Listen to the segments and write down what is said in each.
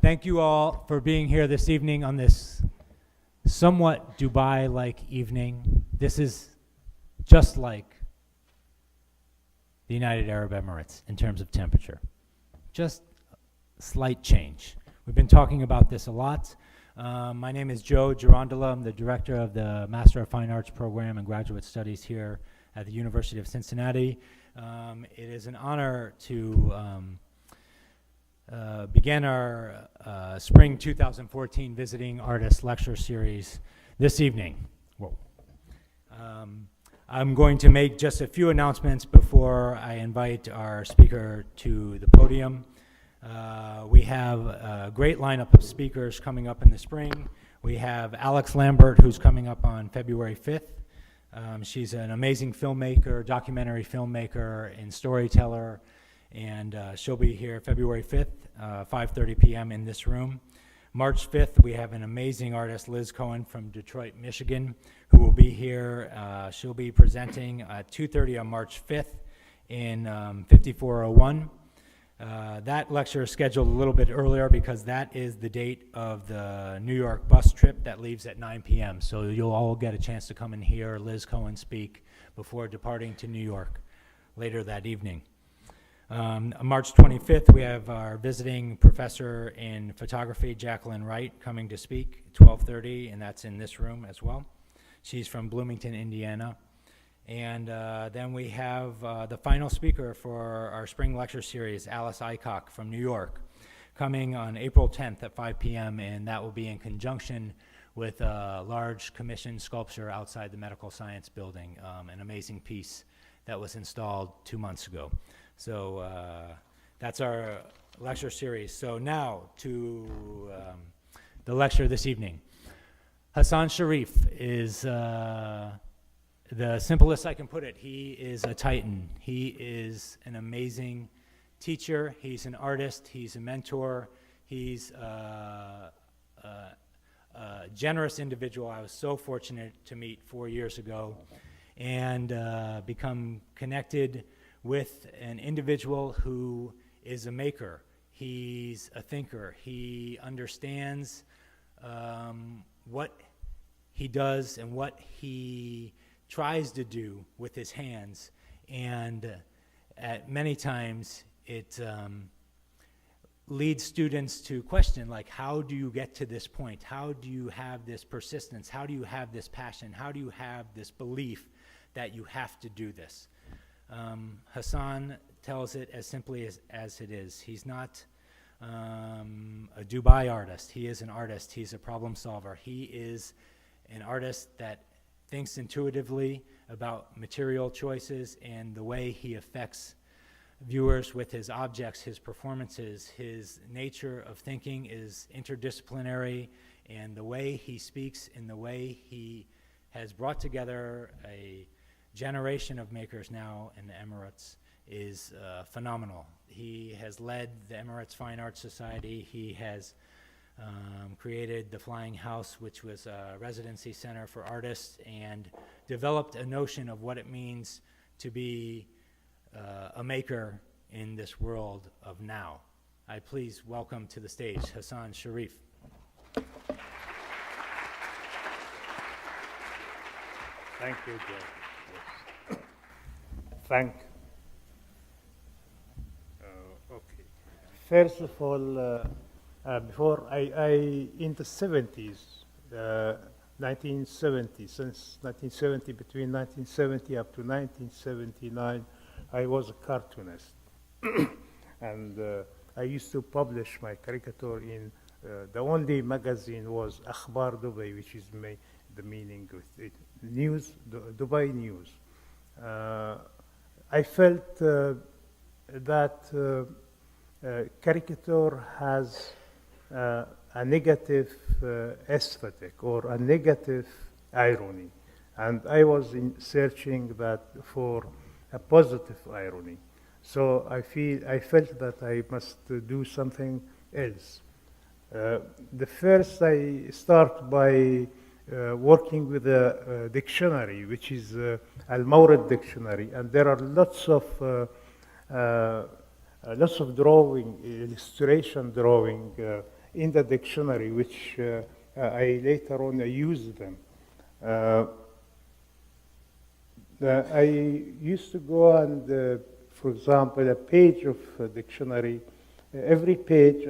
Thank you all for being here this evening on this somewhat Dubai-like evening. This is just like the United Arab Emirates in terms of temperature. Just a slight change. We've been talking about this a lot. My name is Joe Girondola. I'm the director of the Master of Fine Arts program and graduate studies here at the University of Cincinnati. It is an honor to begin our spring 2014 Visiting Artists Lecture Series this evening. Whoa. I'm going to make just a few announcements before I invite our speaker to the podium. We have a great lineup of speakers coming up in the spring. We have Alex Lambert, who's coming up on February 5th. She's an amazing filmmaker, documentary filmmaker, and storyteller, and she'll be here February 5th, 5:30 p.m. in this room. March 5th, we have an amazing artist, Liz Cohen from Detroit, Michigan, who will be here. She'll be presenting at 2:30 on March 5th in 5401. That lecture is scheduled a little bit earlier because that is the date of the New York bus trip that leaves at 9 p.m. So you'll all get a chance to come and hear Liz Cohen speak before departing to New York later that evening. On March 25th, we have our visiting professor in photography, Jacqueline Wright, coming to speak at 12:30, and that's in this room as well. She's from Bloomington, Indiana. And then we have the final speaker for our spring lecture series, Alice Aycock from New York, coming on April 10th at 5 p.m., and that will be in conjunction with a large commissioned sculpture outside the Medical Science Building, an amazing piece that was installed 2 months ago. So that's our lecture series. So now to the lecture this evening. Hassan Sharif is the simplest I can put it. He is a titan. He is an amazing teacher. He's an artist. He's a mentor. He's a generous individual I was so fortunate to meet 4 years ago and become connected with an individual who is a maker. He's a thinker. He understands what he does and what he tries to do with his hands, and at many times it leads students to question, like, how do you get to this point? How do you have this persistence? How do you have this passion? How do you have this belief that you have to do this? Hassan tells it as simply as it is. He's not a Dubai artist. He is an artist. He's a problem solver. He is an artist that thinks intuitively about material choices and the way he affects viewers with his objects, his performances. His nature of thinking is interdisciplinary, and the way he speaks and the way he has brought together a generation of makers now in the Emirates is phenomenal. He has led the Emirates Fine Arts Society. He has created the Flying House, which was a residency center for artists, and developed a notion of what it means to be a maker in this world of now. I please welcome to the stage Hassan Sharif. Thank you, Joe. Yes. Okay. First of all, before in the 70s, 1970, since 1970, between 1970 up to 1979, I was a cartoonist. And I used to publish my caricature in, the only magazine was Akhbar Dubai, which is the meaning of it, news, Dubai News. I felt that caricature has a negative aesthetic or a negative irony, and I was searching that for a positive irony. So I felt that I must do something else. The first I start by working with a dictionary, which is Al-Mawrid dictionary, and there are lots of drawing, illustration drawing in the dictionary, which I later on used them. I used to go and, for example, a page of a dictionary, every page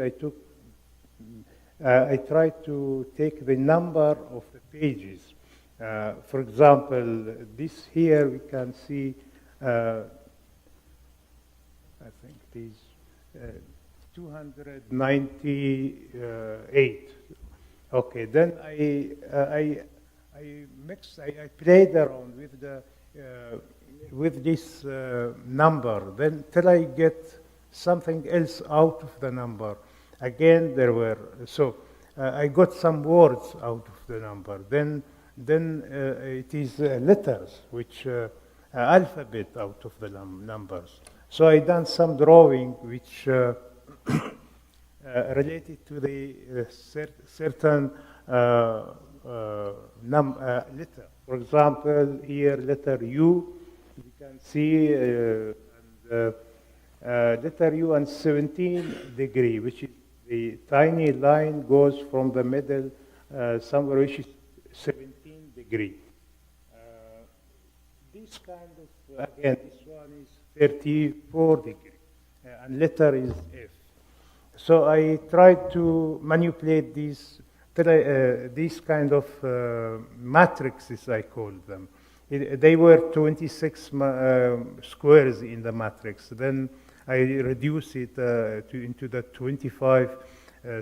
I tried to take the number of the pages. For example, this here we can see, I think these 298. Okay, then I played around with this number, then till I get something else out of the number. Again, I got some words out of the number. Then it is letters, which alphabet out of the numbers. So I done some drawing which related to the certain letter. For example, here letter U, you can see letter U and 17 degree, which is the tiny line goes from the middle somewhere which is 17 degree. This kind of, again, this one is 34 degree, and letter is F. So I tried to manipulate these kind of matrices, I call them. They were 26 squares in the matrix. Then I reduce it into the 25.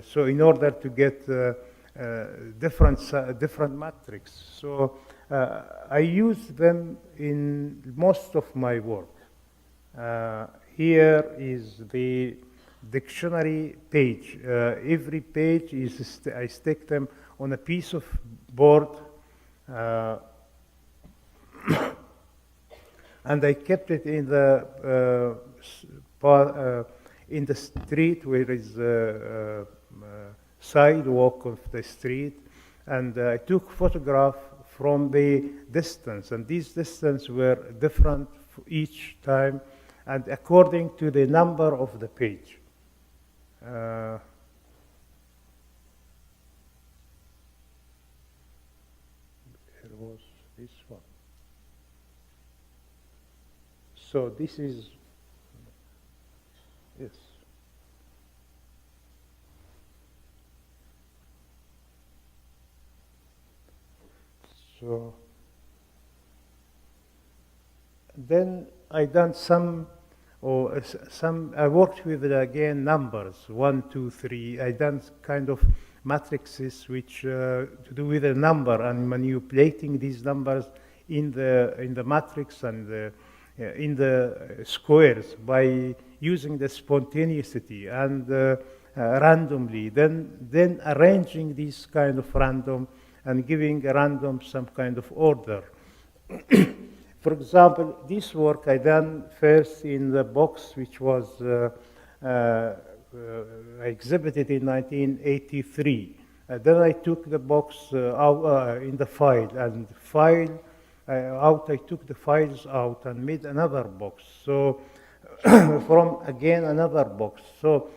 So in order to get different matrix. So I use them in most of my work. Here is the dictionary page. Every page is I stick them on a piece of board, and I kept it in the street where is sidewalk of the street, and I took photograph from the distance, and these distance were different for each time, and according to the number of the page. There was this one. So this is, yes. So then I done I worked with again numbers 1, 2, 3. I done kind of matrices which to do with a number and manipulating these numbers in the matrix and in the squares by using the spontaneity and randomly. Then arranging these kind of random and giving a random some kind of order. For example, this work I done first in the box which was exhibited in 1983. Then I took the box out in the file, and I took the files out and made another box. So from again another box. So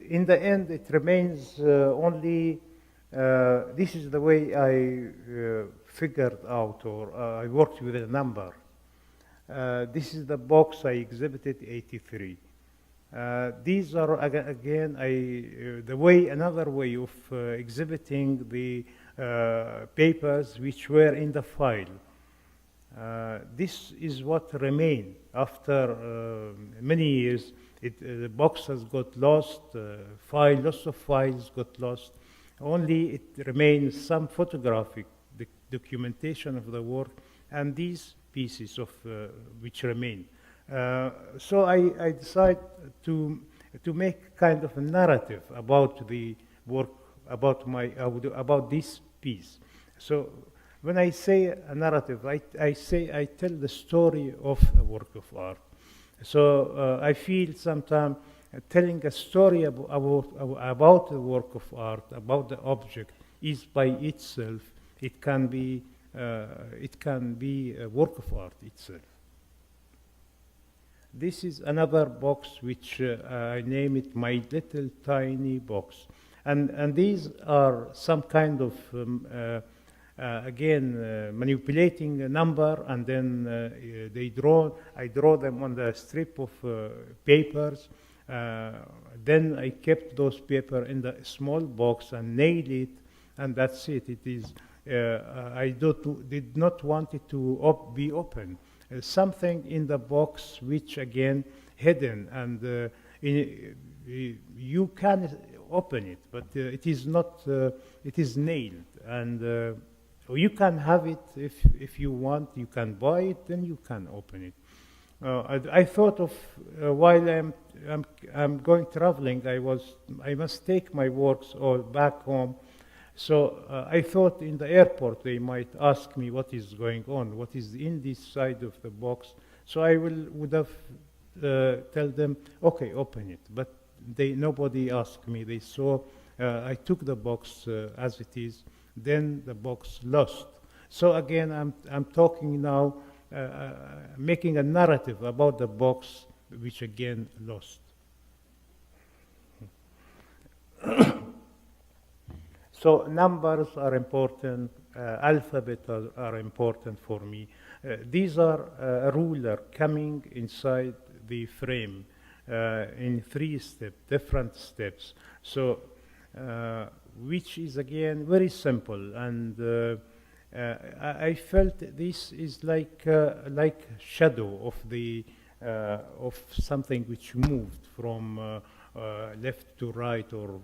in the end it remains only. This is the way I figured out, or I worked with a number. This is the box I exhibited 83. These are again another way of exhibiting the papers which were in the file. This is what remained after many years. The box has got lost. Lots of files got lost. Only it remains some photographic documentation of the work, and these pieces of which remain. So I decided to make kind of a narrative about the work, about this piece. So when I say a narrative, I tell the story of a work of art. So I feel sometimes telling a story about the work of art, about the object, is by itself. It can be a work of art itself. This is another box which I name it my little tiny box. And these are some kind of manipulating a number, and then I draw them on the strip of papers. Then I kept those paper in the small box and nailed it, and that's it. It is. Did not want it to be open. Something in the box which again hidden, and you can open it, but it is not. It is nailed, and you can have it if you want. You can buy it, then you can open it. I thought of while I'm going traveling, I must take my works all back home. So I thought in the airport they might ask me what is going on, what is in this side of the box. So I would have tell them, okay, open it. But nobody asked me. They saw I took the box as it is. Then the box lost. So again, I'm talking now, making a narrative about the box, which again lost. So numbers are important, alphabet are important for me. These are a ruler coming inside the frame in 3 steps, different steps. So, which is again very simple, and I felt this is like shadow of something which moved from left to right, or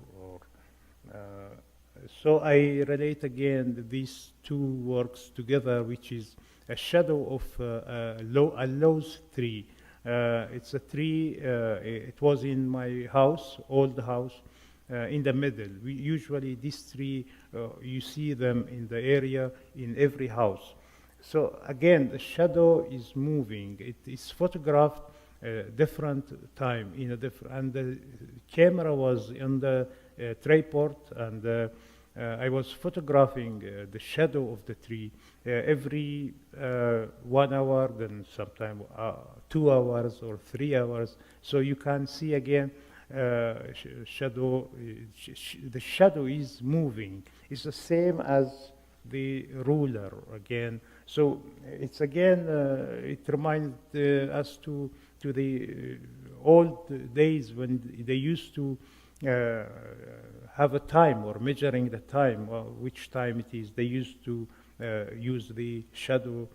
so I relate again these 2 works together, which is a shadow of a lows tree. It's a tree. It was in my house, old house, in the middle. Usually this tree, you see them in the area in every house. So again, the shadow is moving. It is photographed different time in a different, and the camera was on the tripod, and I was photographing the shadow of the tree every 1 hour, then sometime 2 hours or 3 hours. So you can see again shadow. The shadow is moving. It's the same as the ruler again. So it's again. It reminds us to the old days when they used to have a time, or measuring the time, which time it is. They used to use the shadow.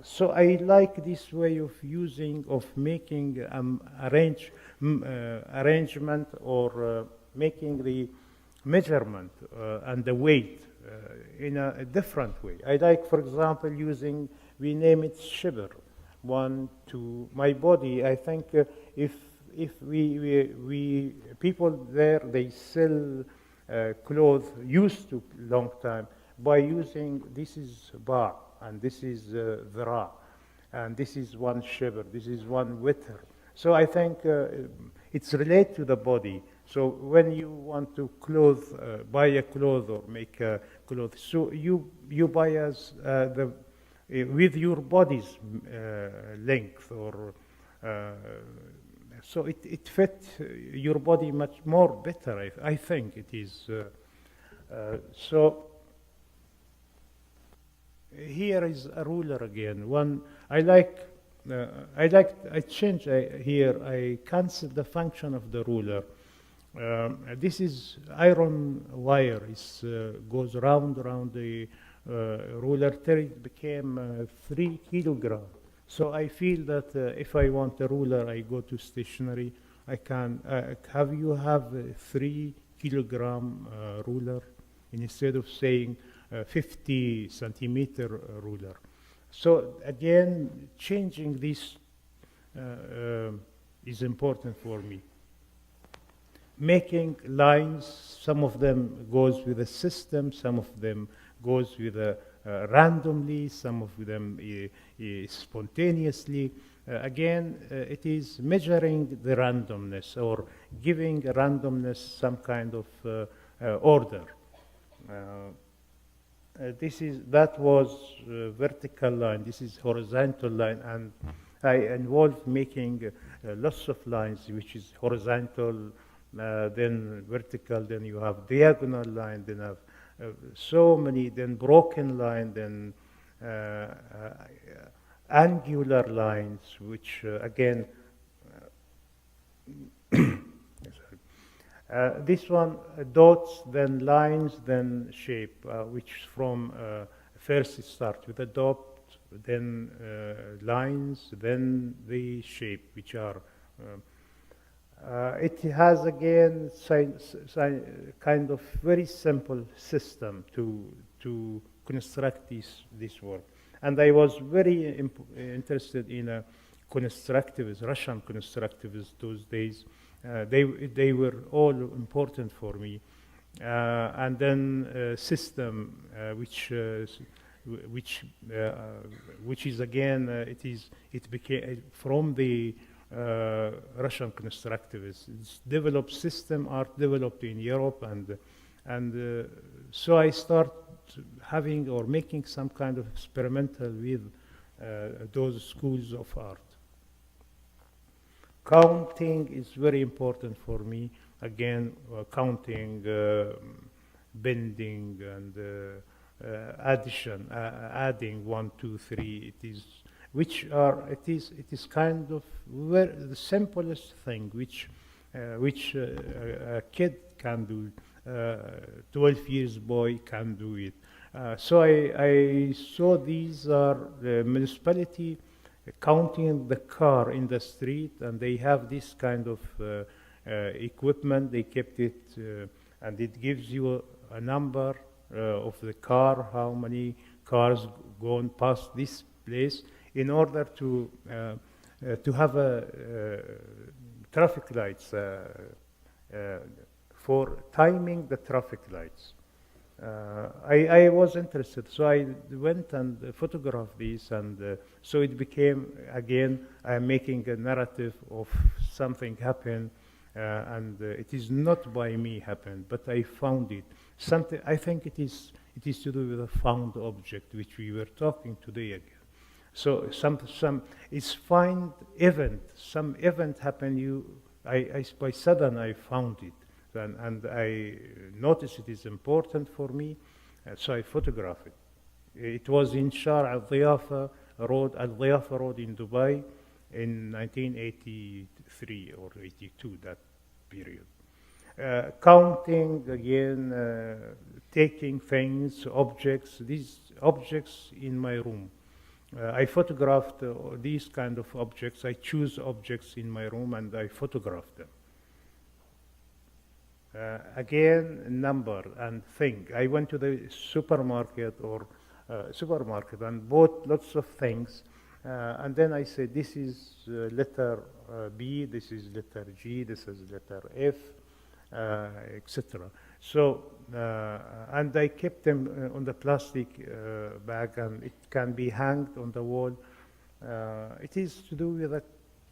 So I like this way of making arrangement, or making the measurement and the weight in a different way. I like, for example, we name it shiver. 1, 2. My body, I think if we people there, they sell clothes used to long time by using, this is bar, and this is dhira, and this is 1 shiver, this is 1 witr. So I think it's related to the body. So when you want to buy a cloth or make a cloth, so you buy as with your body's length, or so it fits your body much more better. I think it is. So here is a ruler again. I change here. I cancel the function of the ruler. This is iron wire. It goes around the ruler till it became 3 kilograms. So I feel that if I want a ruler, I go to stationery. I can have a 3 kilogram ruler instead of saying 50 centimeter ruler. So again, changing this is important for me. Making lines, some of them goes with a system, some of them goes with randomly, some of them spontaneously. Again, it is measuring the randomness, or giving randomness some kind of order. That was vertical line. This is horizontal line, and I involved making lots of lines, which is horizontal, then vertical, then you have diagonal line, then have so many, then broken line, then angular lines, which again, this one, dots, then lines, then shape, which from first it starts with a dot, then lines, then the shape, which are it has again kind of very simple system to construct this work. And I was very interested in constructivists, Russian constructivists those days. They were all important for me. And then system, which is again, it became from the Russian constructivists. It's developed system art developed in Europe, and so I start having or making some kind of experimental with those schools of art. Counting is very important for me. Again, counting, bending, and addition, adding 1, 2, 3. It is kind of the simplest thing which a kid can do. 12 years boy can do it. So I saw these are the municipality counting the car in the street, and they have this kind of equipment. They kept it, and it gives you a number of the car, how many cars gone past this place, in order to have traffic lights for timing the traffic lights. I was interested, so I went and photographed these, and so it became, again, I'm making a narrative of something happened, and it is not by me happened, but I found it. Something, I think it is to do with a found object, which we were talking today again. So it's find event, some event happened, by sudden I found it. And I noticed it is important for me, so I photographed it. It was in Shar al-Dhiyafa Road in Dubai in 1983 or 82, that period. Counting again, taking things, objects, these objects in my room. I photographed these kind of objects. I choose objects in my room and I photograph them. Again, number and thing. I went to the supermarket and bought lots of things, and then I said, this is letter B, this is letter G, this is letter F, etc. So, and I kept them on the plastic bag, and it can be hanged on the wall. It is to do with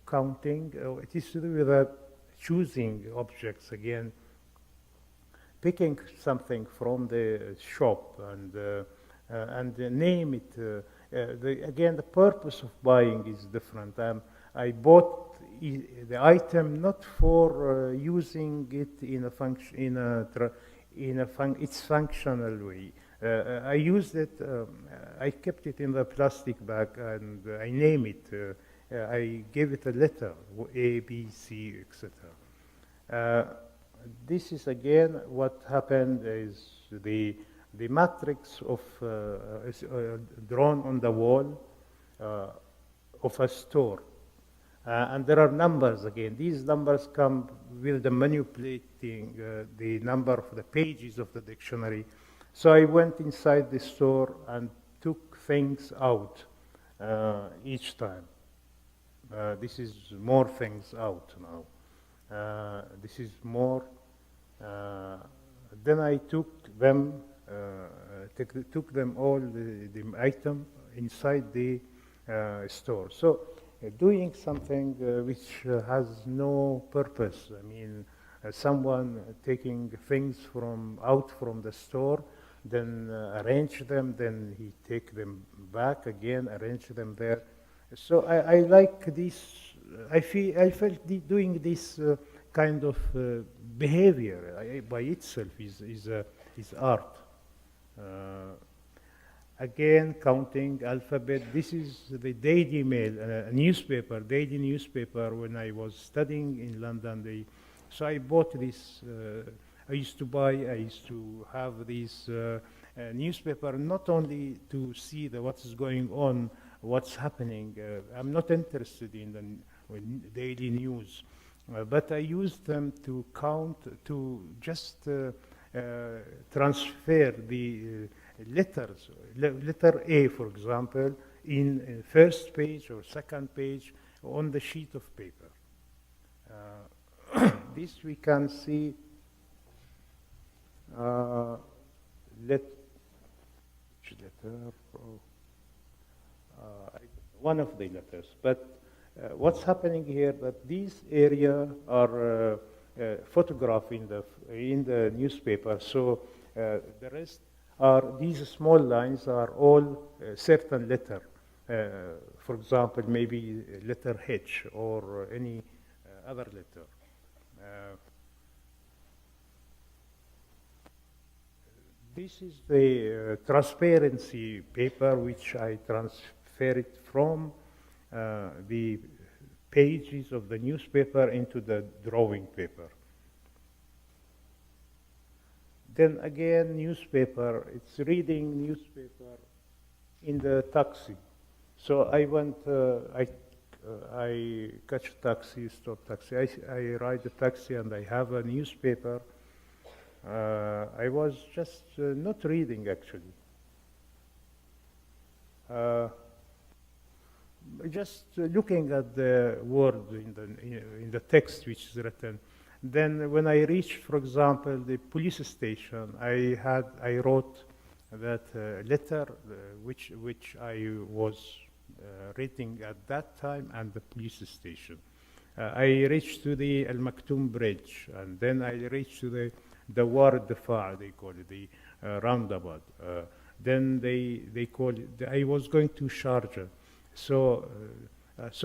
counting. It is to do with choosing objects again. Picking something from the shop and name it. Again, the purpose of buying is different. I bought the item not for using it in a function its functional way. I used it. I kept it in the plastic bag and I name it. I gave it a letter, A, B, C, etc. This is again what happened is the matrix of drawn on the wall of a store, and there are numbers again. These numbers come with the manipulating the number of the pages of the dictionary. So I went inside the store and took things out each time. This is more things out now. This is more. Then I took them all the item inside the store. So doing something which has no purpose. I mean, someone taking things out from the store, then arrange them, then he take them back again, arrange them there. So I like this. I felt doing this kind of behavior by itself is art. Again, counting alphabet. This is the Daily Mail, a newspaper, daily newspaper. When I was studying in London, so I bought this. I used to have this newspaper not only to see what's going on, what's happening. I'm not interested in the daily news, but I used them to count, to just transfer the letters. Letter A, for example, in first page or second page on the sheet of paper. This we can see. One of the letters, but what's happening here, that these area are photographed in the newspaper, so the rest are, these small lines are all certain letter. For example, maybe letter H or any other letter. This is the transparency paper which I transfer it from the pages of the newspaper into the drawing paper. Then again, newspaper, it's reading newspaper in the taxi. So I went, I catch a taxi, stop taxi. I ride the taxi and I have a newspaper. I was just not reading actually. Just looking at the word in the text which is written. Then when I reached, for example, the police station, I wrote that letter which I was reading at that time, and the police station. I reached to the Al Maktoum Bridge, and then I reached to the War Dafa, they call it, the roundabout. Then they call it, I was going to Sharjah. So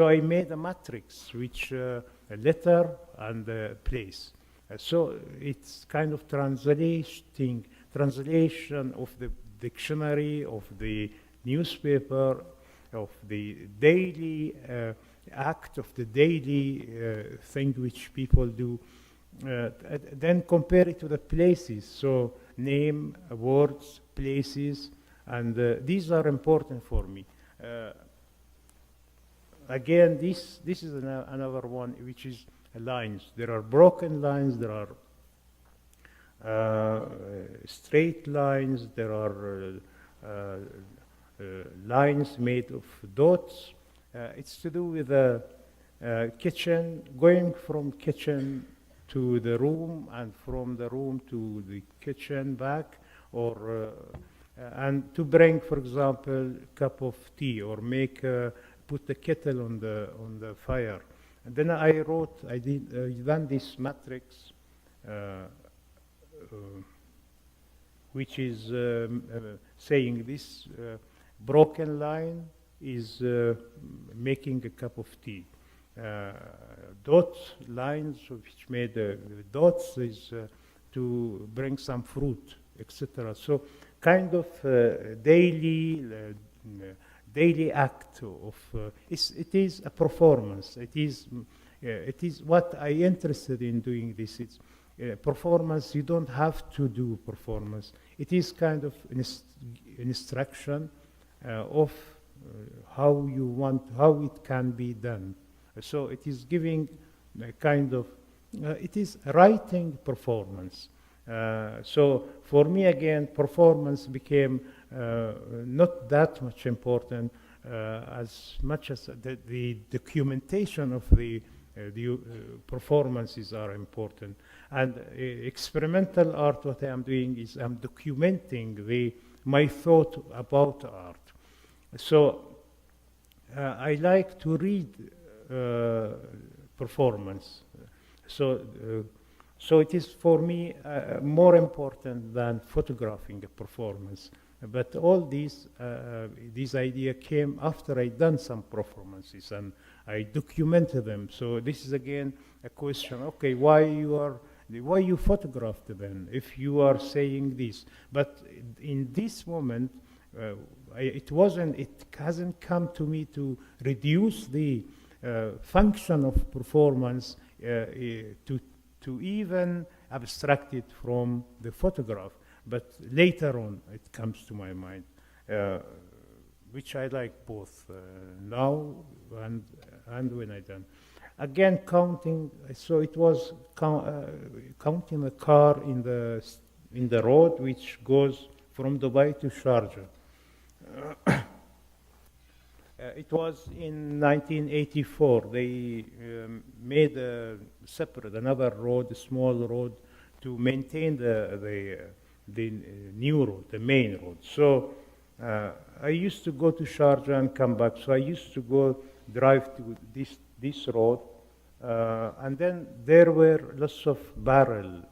I made a matrix, which a letter and a place. So it's kind of translation of the dictionary, of the newspaper, of the daily act, of the daily thing which people do. Then compare it to the places. So name, words, places, and these are important for me. Again, this is another one, which is lines. There are broken lines, there are straight lines, there are lines made of dots. It's to do with the kitchen, going from kitchen to the room, and from the room to the kitchen back, or and to bring, for example, a cup of tea, or make put the kettle on the fire. And then I done this matrix, which is saying this broken line is making a cup of tea. Dots, lines which made dots is to bring some fruit, etc. So kind of daily act of it is a performance. It is what I interested in doing this. It's performance. You don't have to do performance. It is kind of an instruction of how it can be done. So it is giving a kind of it is writing performance. So for me again, performance became not that much important as much as the documentation of the performances are important. And experimental art, what I am doing is I'm documenting my thought about art. So I like to read performance. So it is for me more important than photographing a performance. But all these idea came after I done some performances and I documented them. So this is again a question. Okay, why you photographed them if you are saying this? But in this moment, it hasn't come to me to reduce the function of performance to even abstract it from the photograph. But later on, it comes to my mind, which I like both now and when I done. Again, counting. So it was counting a car in the road which goes from Dubai to Sharjah. It was in 1984. They made a separate, another road, a small road, to maintain the new road, the main road. So I used to go to Sharjah and come back. So I used to go drive to this road, and then there were lots of barrels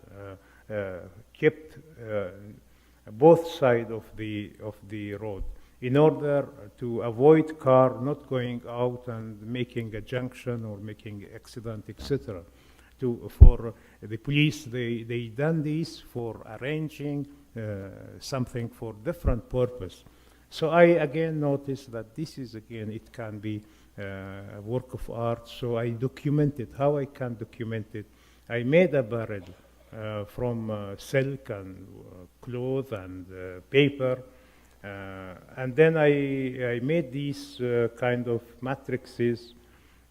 kept both sides of the road, in order to avoid car not going out and making a junction or making accident, etc. For the police, they done this for arranging something for different purpose. So I again noticed that this is again, it can be a work of art. So I documented how I can document it. I made a barrel from silk and cloth and paper. And then I made these kind of matrices,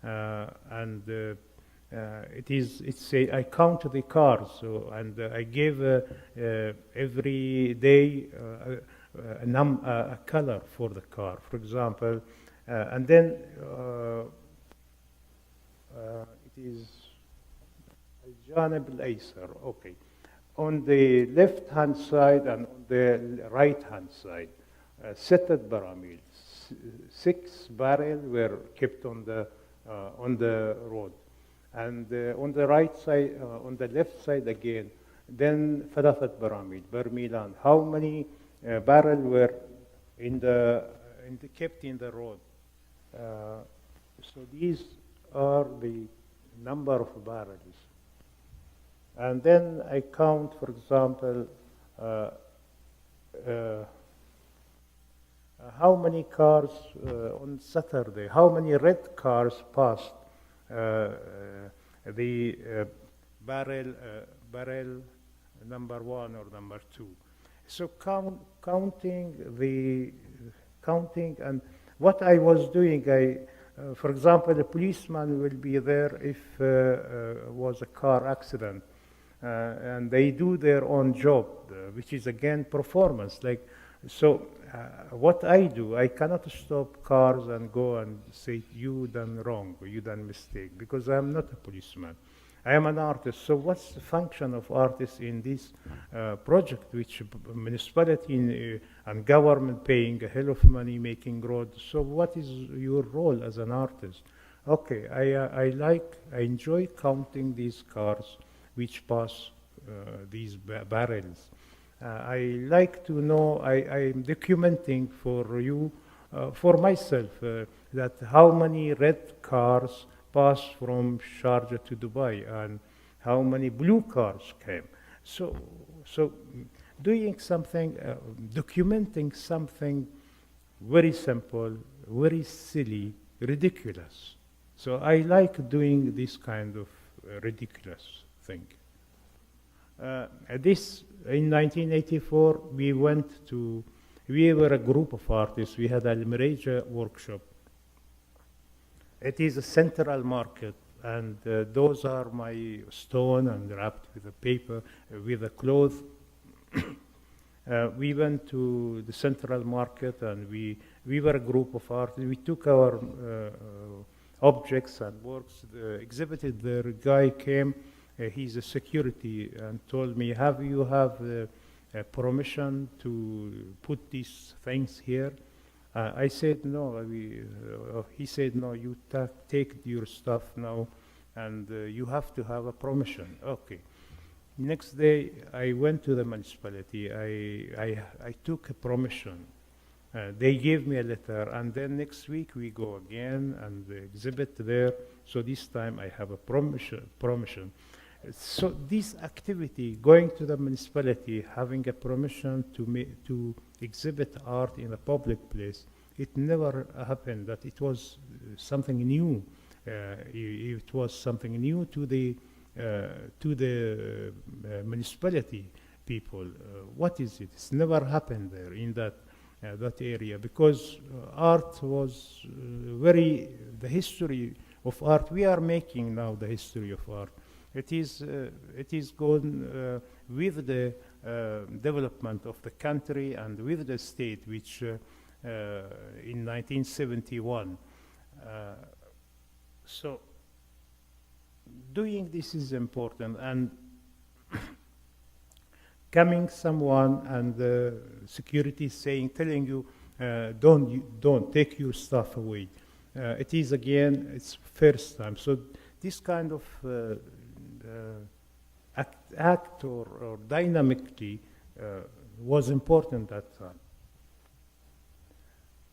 and I count the cars, so, and I give every day a color for the car, for example, and then it is الجانب الأيسر. Okay, on the left hand side and on the right hand side, setted baramil, 6 barrels were kept on the road. And on the right side, on the left side again, then ثلاثة براميل, برميلان. How many barrels were kept in the road? So these are the number of barrels. And then I count, for example, how many cars on Saturday, how many red cars passed the barrel number 1 or number 2. So counting, and what I was doing, for example, a policeman will be there if was a car accident, and they do their own job, which is again performance. So what I do, I cannot stop cars and go and say, you done wrong, or you done mistake, because I'm not a policeman. I am an artist. So what's the function of artists in this project, which municipality and government paying a hell of money making roads? So what is your role as an artist? Okay, I enjoy counting these cars which pass these barrels. I like to know, I'm documenting for you, for myself, that how many red cars pass from Sharjah to Dubai and how many blue cars came. So doing something, documenting something very simple, very silly, ridiculous. So I like doing this kind of ridiculous thing. This, in 1984, we were a group of artists. We had a Almeraja workshop. It is a central market, and those are my stone and wrapped with a paper, with a cloth. We went to the central market, and we were a group of artists. We took our objects and works, exhibited there. A guy came. He's a security, and told me, have you permission to put these things here? I said no. He said no, you take your stuff now, and you have to have a permission. Okay. Next day, I went to the municipality. I took a permission. They gave me a letter, and then next week we go again and exhibit there. So this time I have a permission. So this activity, going to the municipality, having a permission to exhibit art in a public place, it never happened. That it was something new. It was something new to the municipality people. What is it? It's never happened there in that area, because art was the history of art. We are making now the history of art. It is gone with the development of the country and with the state, which in 1971. So doing this is important, and coming someone and security telling you, don't take your stuff away. It is again, it's first time. So this kind of act or dynamically was important that time.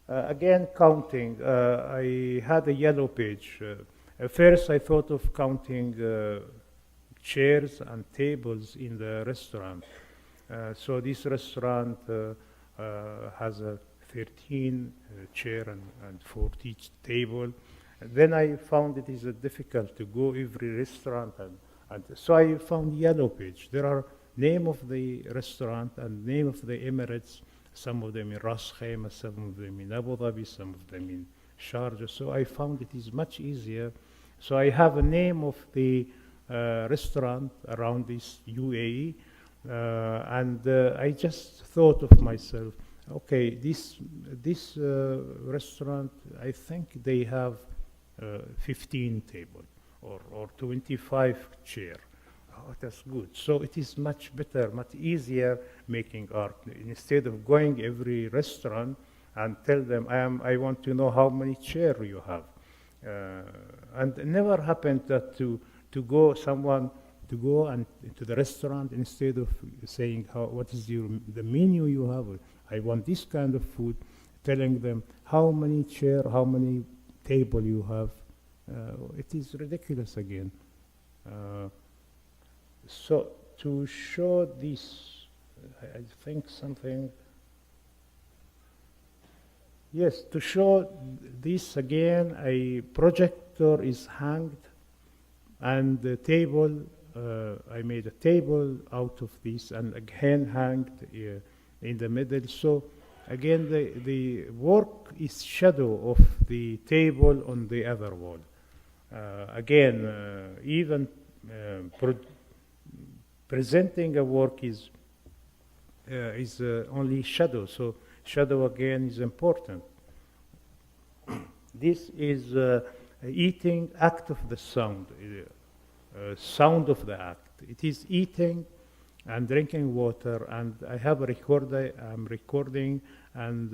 Again, counting. I had a yellow page. At first, I thought of counting chairs and tables in the restaurant. So this restaurant has a 13 chair and 40 table. Then I found it is difficult to go every restaurant, and so I found yellow page. There are name of the restaurant and name of the Emirates, some of them in Ras Khaimah, some of them in Abu Dhabi, some of them in Sharjah. So I found it is much easier. So I have a name of the restaurant around this UAE, and I just thought of myself, okay, this restaurant, I think they have 15 table or 25 chair. Oh, that's good. So it is much better, much easier making art. Instead of going every restaurant and tell them, I want to know how many chair you have. And it never happened that to go and to the restaurant, instead of saying what is the menu you have, I want this kind of food, telling them how many chair, how many table you have. It is ridiculous again. So to show this, I think something. Yes, to show this again, a projector is hanged, and the table, I made a table out of this, and again hanged in the middle. So again, the work is shadow of the table on the other wall. Again, even presenting a work is only shadow. So shadow again is important. This is eating act of the sound, sound of the act. It is eating and drinking water, and I have a recorder. I'm recording, and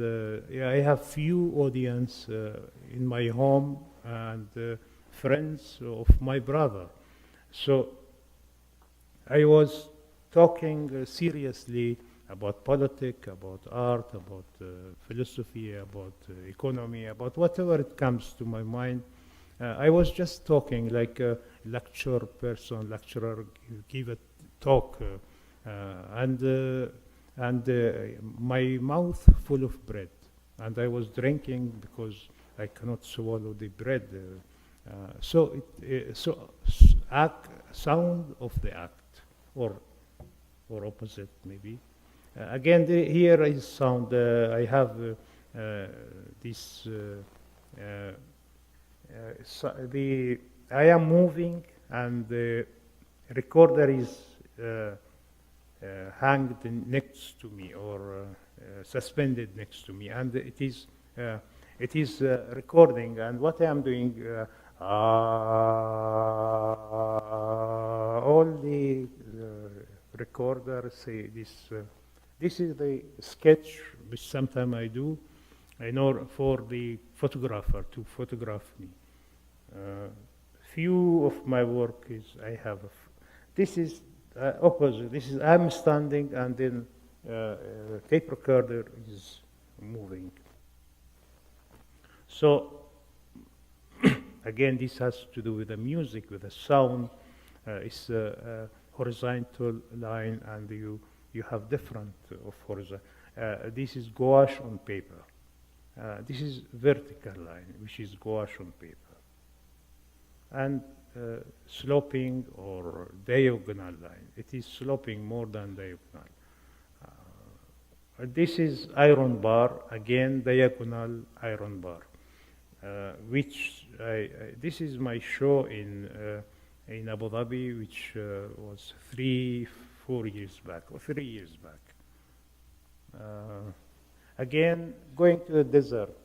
I have few audience in my home and friends of my brother. So I was talking seriously about politics, about art, about philosophy, about economy, about whatever it comes to my mind. I was just talking like a lecturer, give a talk, and my mouth full of bread, and I was drinking because I cannot swallow the bread. So sound of the act, or opposite maybe. Again, here is sound. I have this. I am moving, and the recorder is hanged next to me, or suspended next to me, and it is recording. And what I am doing, all the recorders say this. This is the sketch which sometimes I do, in order for the photographer to photograph me. Few of my work is I have. This is opposite. This is I'm standing, and then tape recorder is moving. So again, this has to do with the music, with the sound. It's a horizontal line, and you have different of horizontal. This is gouache on paper. This is vertical line, which is gouache on paper. And sloping or diagonal line. It is sloping more than diagonal. This is iron bar, again diagonal iron bar, which this is my show in Abu Dhabi, which was 4 years back, or 3 years back. Again, going to the desert,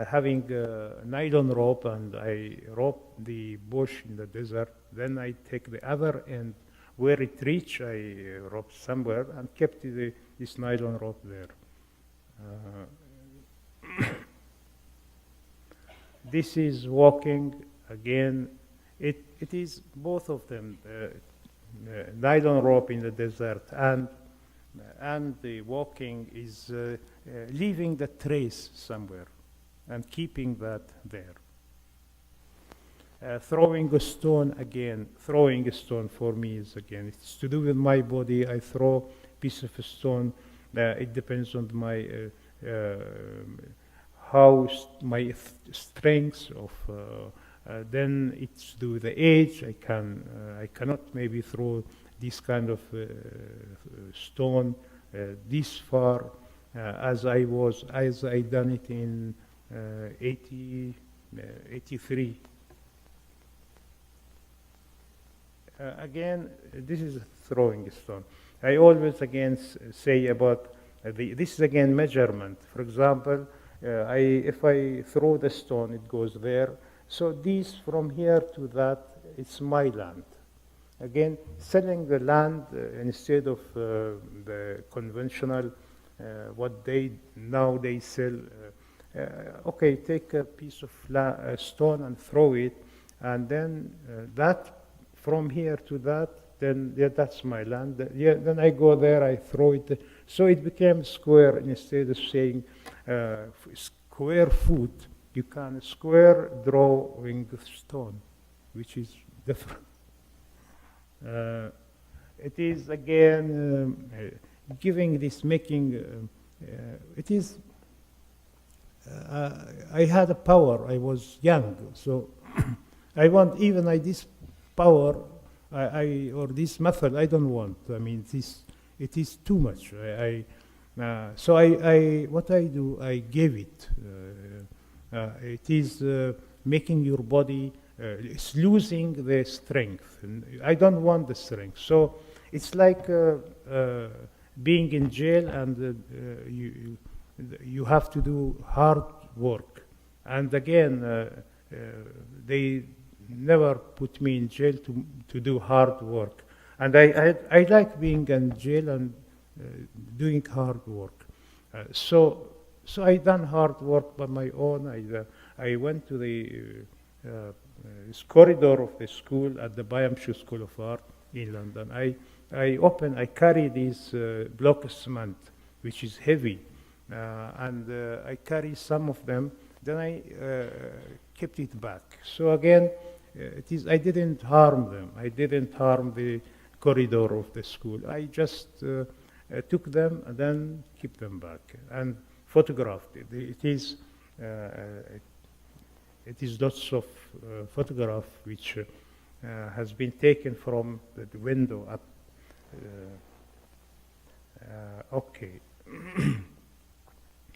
having a nylon rope, and I rope the bush in the desert. Then I take the other end where it reach, I rope somewhere and kept this nylon rope there. This is walking again. It is both of them, nylon rope in the desert and the walking is leaving the trace somewhere and keeping that there. Throwing a stone again. Throwing a stone for me is again, it's to do with my body. I throw a piece of a stone. It depends on my my strengths of. Then it's to do with the age. I cannot maybe throw this kind of stone this far as I done it in 83. Again, this is throwing a stone. I always again say about this is again measurement. For example, if I throw the stone, it goes there. So this from here to that, it's my land. Again, selling the land instead of the conventional, what they sell. Okay, take a piece of stone and throw it, and then that from here to that, then that's my land. Then I go there, I throw it. So it became square instead of saying square foot. You can square drawing stone, which is different. It is again giving this making. It is. I had a power. I was young, so I want even this power. Or this method. I don't want. I mean, it is too much. So what I do, I give it. It is making your body. It's losing the strength. And I don't want the strength. So it's like being in jail, and you have to do hard work. And again, they never put me in jail to do hard work. And I like being in jail and doing hard work. So I done hard work by my own. I went to the corridor of the school at the Byamshu School of Art in London. I carry this block of cement, which is heavy, and I carry some of them. Then I kept it back. So again, I didn't harm them. I didn't harm the corridor of the school. I just took them and then keep them back and photographed it. It is lots of photograph which has been taken from the window up. Okay.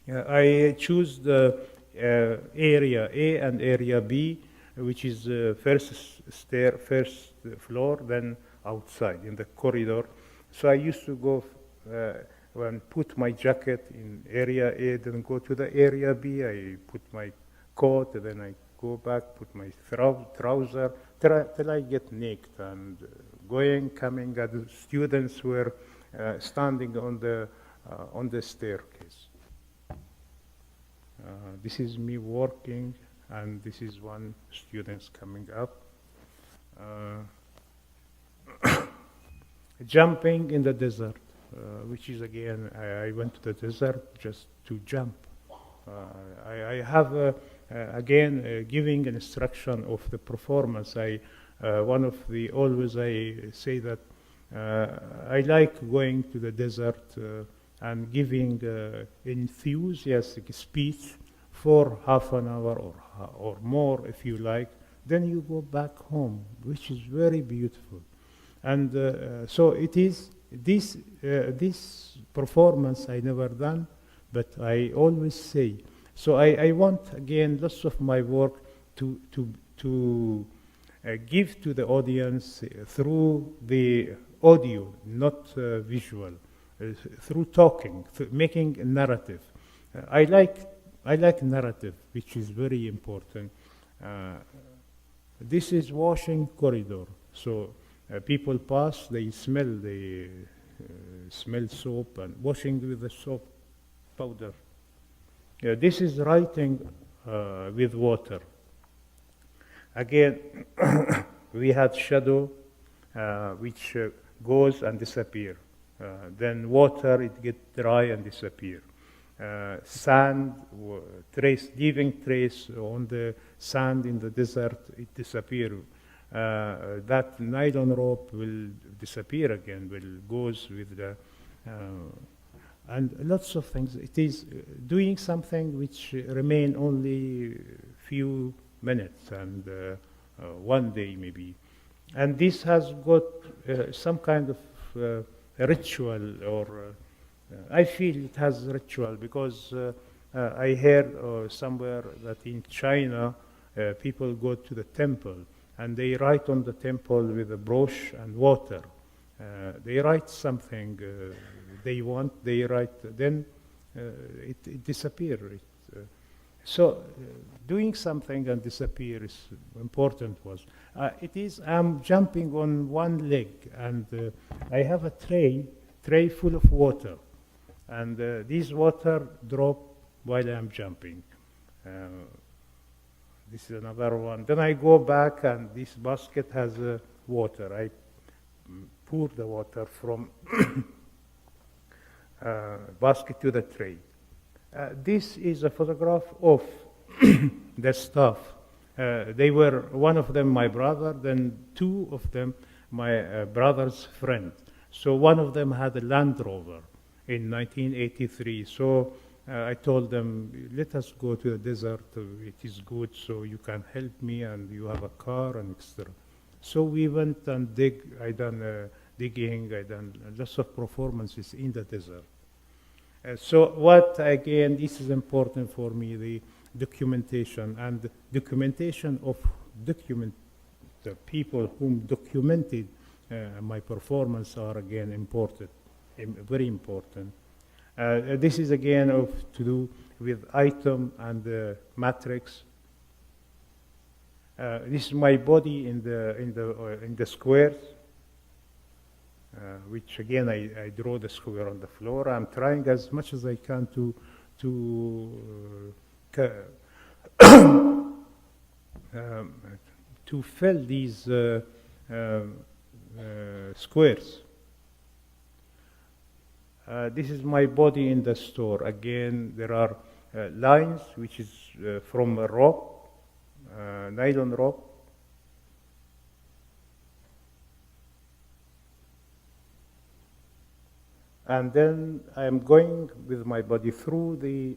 I choose the area A and area B, which is first floor, then outside in the corridor. So I used to go and put my jacket in area A, then go to the area B. I put my coat, then I go back, put my trouser, till I get naked and coming. And the students were standing on the staircase. This is me working, and this is one student coming up. jumping in the desert, which is again, I went to the desert just to jump. I have again giving an instruction of the performance. One of the always I say that I like going to the desert and giving enthusiastic speech for half an hour or more if you like. Then you go back home, which is very beautiful. And so it is this performance I never done, but I always say. So I want again lots of my work to give to the audience through the audio, not visual, through talking, making a narrative. I like narrative, which is very important. This is washing corridor, so people pass, they smell soap and washing with the soap powder. This is writing with water. Again, we had shadow, which goes and disappear. Then water, it gets dry and disappear. Sand, leaving trace on the sand in the desert, it disappear. That nylon rope will disappear again, goes with the, and lots of things. It is doing something which remain only few minutes and one day maybe. And this has got some kind of ritual, or I feel it has ritual because I heard somewhere that in China people go to the temple and they write on the temple with a brush and water. They write something they want, they write, then it disappears. So doing something and disappear is important was. I'm jumping on one leg and I have a tray full of water. And this water drop while I'm jumping. This is another one. Then I go back and this basket has water. I pour the water from basket to the tray. This is a photograph of the staff. They were, one of them my brother, then two of them my brother's friend. So one of them had a Land Rover in 1983. So I told them, let us go to the desert. It is good, so you can help me, and you have a car and etc. So we went and I done digging, I done lots of performances in the desert. So what, again, this is important for me, the documentation, and the documentation of the people whom documented my performance are again important, very important. This is again to do with item and matrix. This is my body in the squares, which again I draw the square on the floor. I'm trying as much as I can to fill these squares. This is my body in the store. Again, there are lines, which is from a rope, nylon rope. And then I'm going with my body through the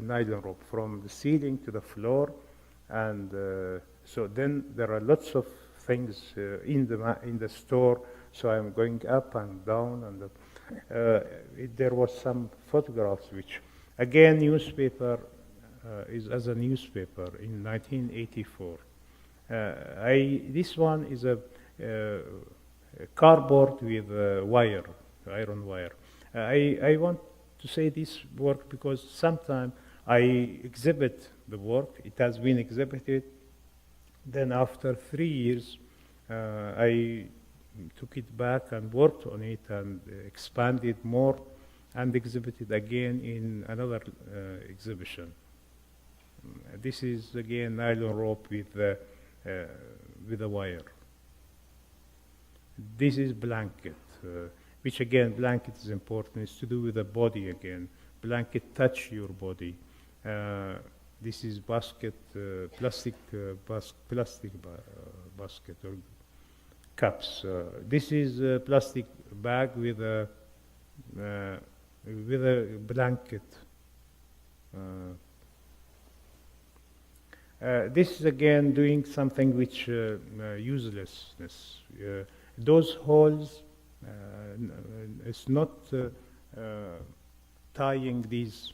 nylon rope from the ceiling to the floor. And so then there are lots of things in the store. So I'm going up and down. And there was some photographs, which again, newspaper is as a newspaper in 1984. This one is a cardboard with wire, iron wire. I want to say this work because sometimes I exhibit the work. It has been exhibited. Then after 3 years, I took it back and worked on it and expanded more and exhibited again in another exhibition. This is again nylon rope with a wire. This is blanket. which again, blanket is important. It's to do with the body again. Blanket touch your body. This is basket, plastic basket or cups. This is a plastic bag with a blanket. This is again doing something which uselessness. Those holes, it's not tying these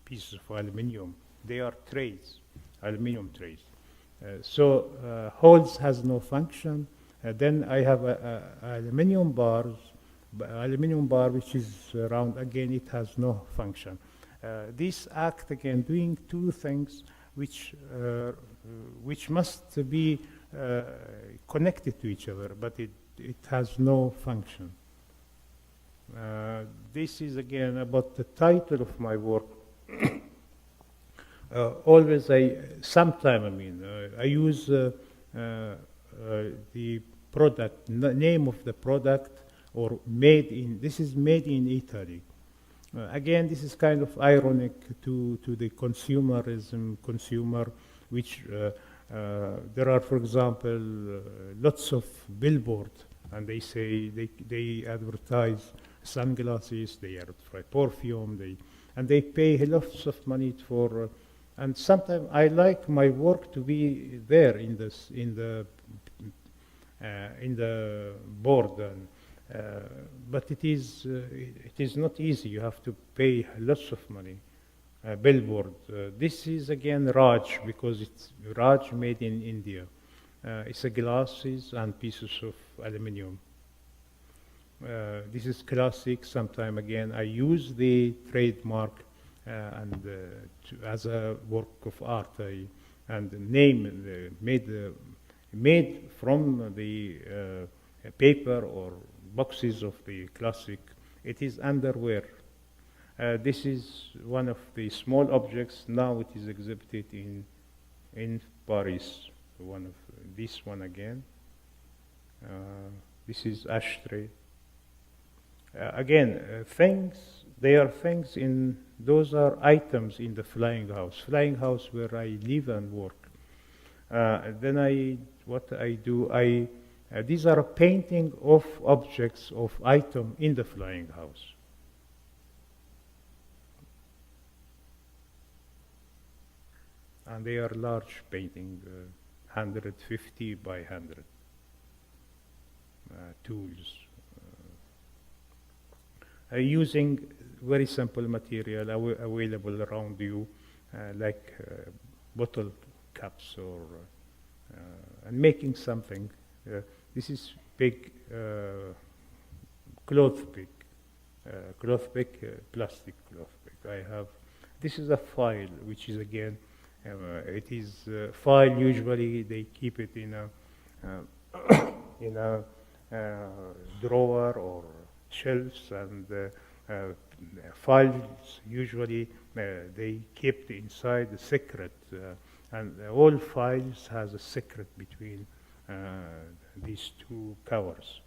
pieces of aluminium. They are trays, aluminium trays. So holes has no function. Then I have a aluminium bar which is round. Again, it has no function. This act again doing two things which must be connected to each other, but it has no function. This is again about the title of my work. Always I use the product, name of the product, or made in, this is made in Italy. Again, this is kind of ironic to the consumer, which there are, for example, lots of billboards, and they say they advertise sunglasses, they advertise perfume, and they pay lots of money for. And sometimes I like my work to be there in the board, but it is not easy. You have to pay lots of money. Billboard. This is again Raj, because it's Raj made in India. It's a glasses and pieces of aluminium. This is classic. Sometime again I use the trademark as a work of art, and the name made from the paper or boxes of the classic. It is underwear. This is one of the small objects. Now it is exhibited in Paris. This one again. This is ashtray. Again, they are things in. Those are items in the flying house where I live and work. Then what I do, these are a painting of objects, of item in the flying house. And they are large painting, 150 by 100 tools. Using very simple material available around you, like bottle caps, or and making something. This is big cloth pick, plastic cloth pick. This is a file, which is again, it is file. Usually they keep it in a drawer or shelves, and files usually they kept inside the secret, and all files has a secret between these two covers.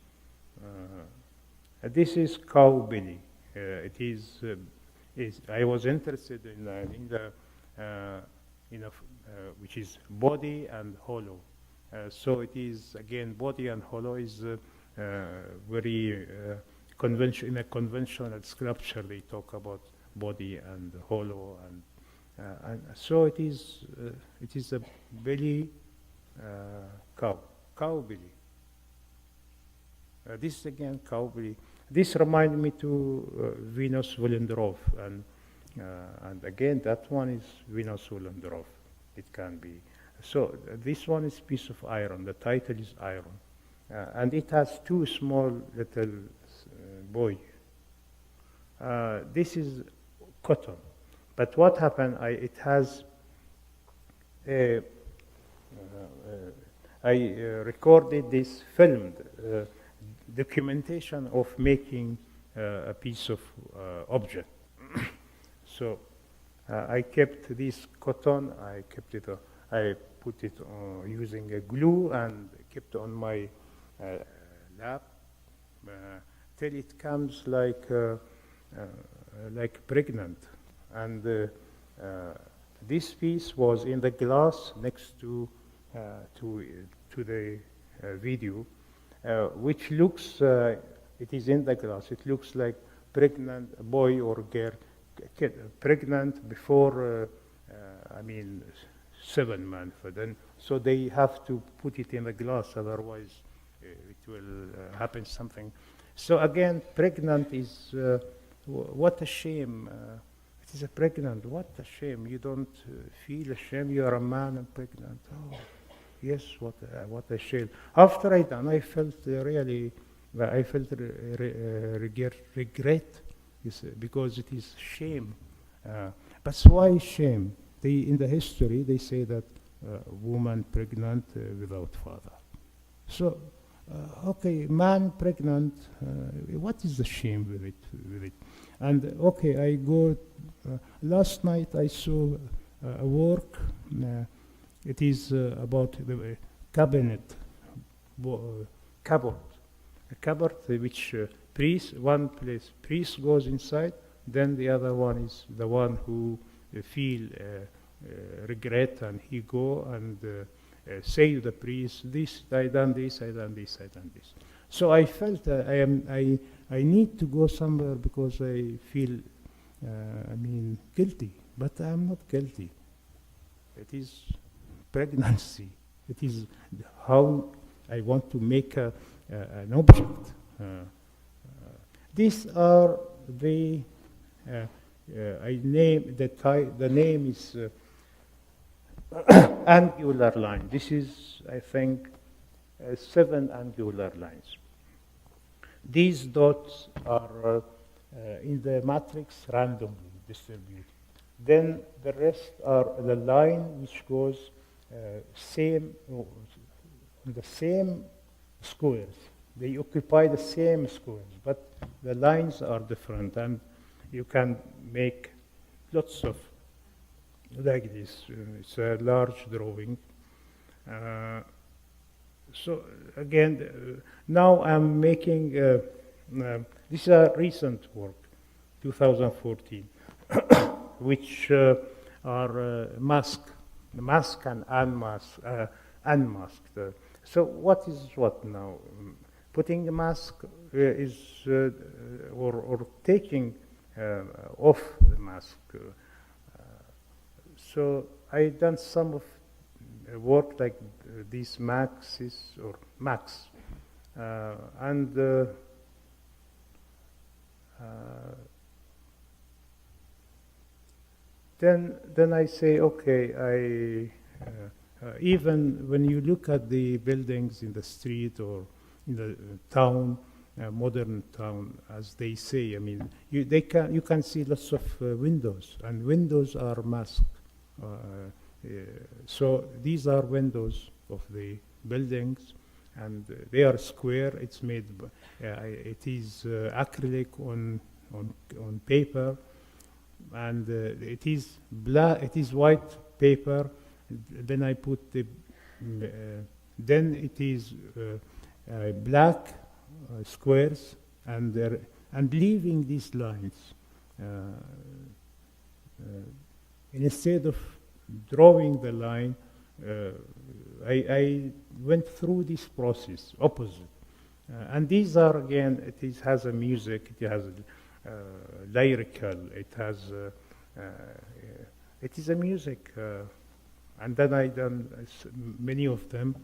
This is cow belly. I was interested in which is body and hollow. So it is again body and hollow is very in a conventional sculpture. They talk about body and hollow, and so it is a belly, cow belly. This again cow belly. This reminds me to Venus Willendorf, and again that one is Venus Willendorf. It can be. So this one is piece of iron. The title is iron, and it has two small little boy. This is cotton, but what happened? It has. I recorded this, filmed documentation of making a piece of object. So I kept this cotton. I kept it. I put it using a glue and kept on my lap, till it comes like pregnant. And this piece was in the glass next to the video, which looks, it is in the glass, it looks like pregnant boy or girl, pregnant before, 7 months. Then, so they have to put it in the glass, otherwise it will happen something. So again, pregnant is, what a shame. It is a pregnant, what a shame. You don't feel ashamed, you are a man and pregnant. Oh, yes, what a shame. After I done, I felt regret, because it is shame. But why shame? In the history, they say that woman pregnant without father. So, okay, man pregnant, what is the shame with it? And okay, I go, last night I saw a work, it is about the cupboard, a cupboard which priest goes inside, then the other one is the one who feel regret, and he go and say to the priest, this, I done this, I done this, I done this. So I felt I need to go somewhere because I feel, guilty, but I'm not guilty. It is pregnancy. It is how I want to make an object. These are the the name is angular line. This is, I think, 7 angular lines. These dots are in the matrix randomly distributed. Then the rest are the line which goes the same squares. They occupy the same squares, but the lines are different, and you can make lots of like this. It's a large drawing. So again, now I'm making, this is a recent work, 2014, which are masked and unmasked. So what is what now? Putting a mask is, or taking off the mask. So I done some of work like these maxes or max, and then I say, okay, even when you look at the buildings in the street or in the town, modern town, as they say, you can see lots of windows, and windows are masked. So these are windows of the buildings, and they are square. It's made, it is acrylic on paper, and it is black. It is white paper. Then I put the, then it is black squares, and leaving these lines. Instead of drawing the line, I went through this process, opposite. And these are, again, it has a music, it has lyrical, it has, it is a music. And then I done many of them.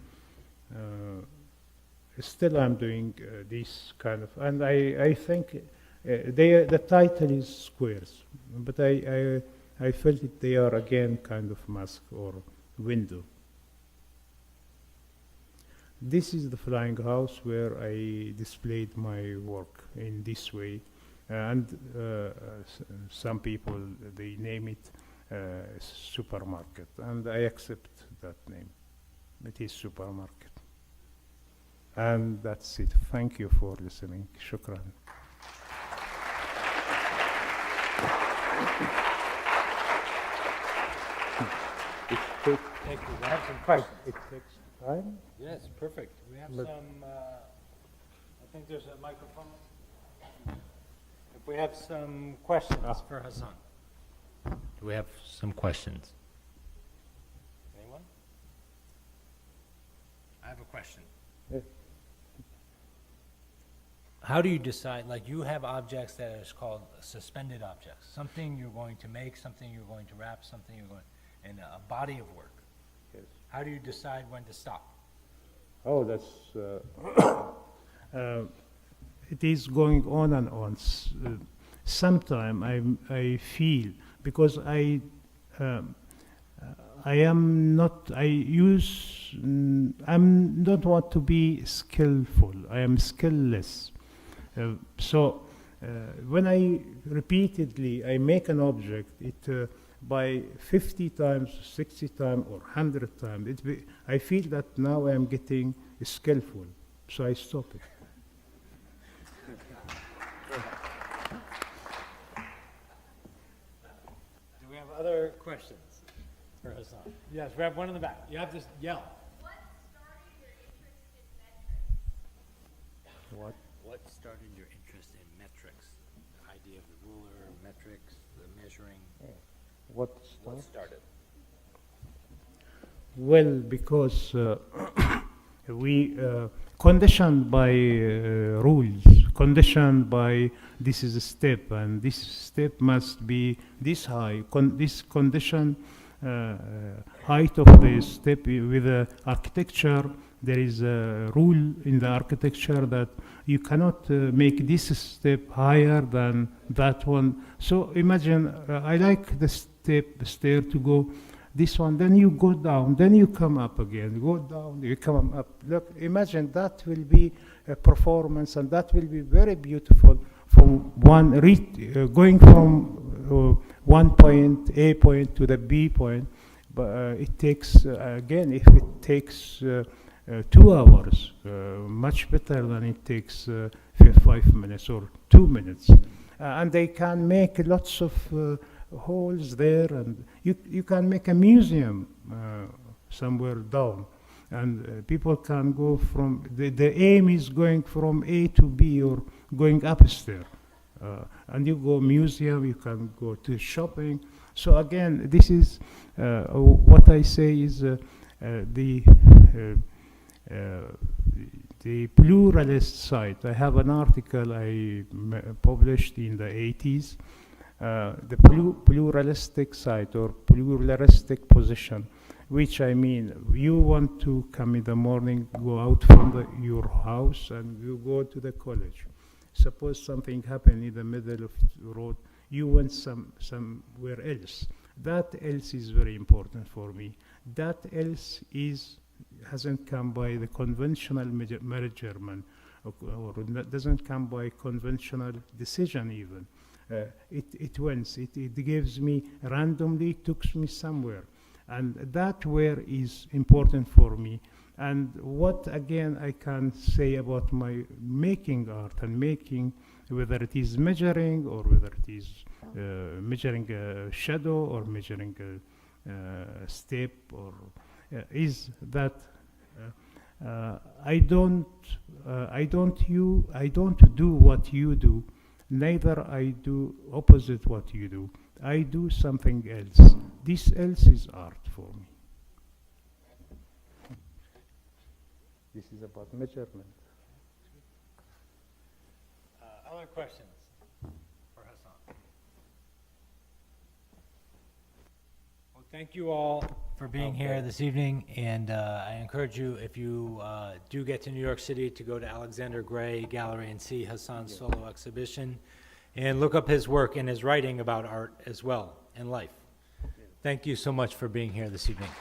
Still I'm doing this kind of, and I think the title is squares, but I felt that they are again kind of mask or window. This is the flying house where I displayed my work in this way, and some people, they name it supermarket, and I accept that name. It is supermarket. And that's it. Thank you for listening. Shukran. Thank you. We have some Fine. It takes time. Yes, perfect. We have some think there's a microphone. If we have some questions for Hassan. Do we have some questions? Anyone? I have a question. Yeah. How do you decide, like you have objects that is called suspended objects, something you're going to make, something you're going to wrap, something you're going, and a body of work. Yes. How do you decide when to stop? Oh, that's. It is going on and on. Sometime I feel because I am not. I'm not want to be skillful. I am skillless. So when I repeatedly I make an object, it by 50 times, 60 times, or 100 times, I feel that now I am getting skillful, so I stop it. Do we have other questions for Hassan? Yes, we have one in the back. You have to yell. What started your interest in metrics? What? What started your interest in metrics? The idea of the ruler, metrics, the measuring. What started? Well, because we conditioned by rules, conditioned by this is a step, and this step must be this high. This condition height of the step with the architecture. There is a rule in the architecture that you cannot make this step higher than that one. So imagine, I like the stair to go this one, then you go down, then you come up again, go down, you come up. Look, imagine that will be a performance, and that will be very beautiful from going from one point, A point, to the B point. But it takes, again, if it takes 2 hours, much better than it takes 5 minutes or 2 minutes. And they can make lots of holes there, and you can make a museum somewhere down, and people can go from, the aim is going from A to B or going upstairs. And you go museum, you can go to shopping. So again, this is what I say is the pluralist side. I have an article I published in the 80s, the pluralistic side or pluralistic position, which I mean, you want to come in the morning, go out from your house, and you go to the college. Suppose something happened in the middle of the road, you went somewhere else. That else is very important for me. That else hasn't come by the conventional measurement, or doesn't come by conventional decision even. It wins. It gives me randomly, takes me somewhere, and that where is important for me. And what again I can say about my making art and making, whether it is measuring or whether it is measuring a shadow or measuring a step, or is that I don't do what you do, neither I do opposite what you do. I do something else. This else is art for me. This is about measurement. Other questions for Hassan? Well, thank you all for being here this evening, and I encourage you, if you do get to New York City, to go to Alexander Gray Gallery and see Hassan's solo exhibition, and look up his work and his writing about art as well and life. Thank you so much for being here this evening.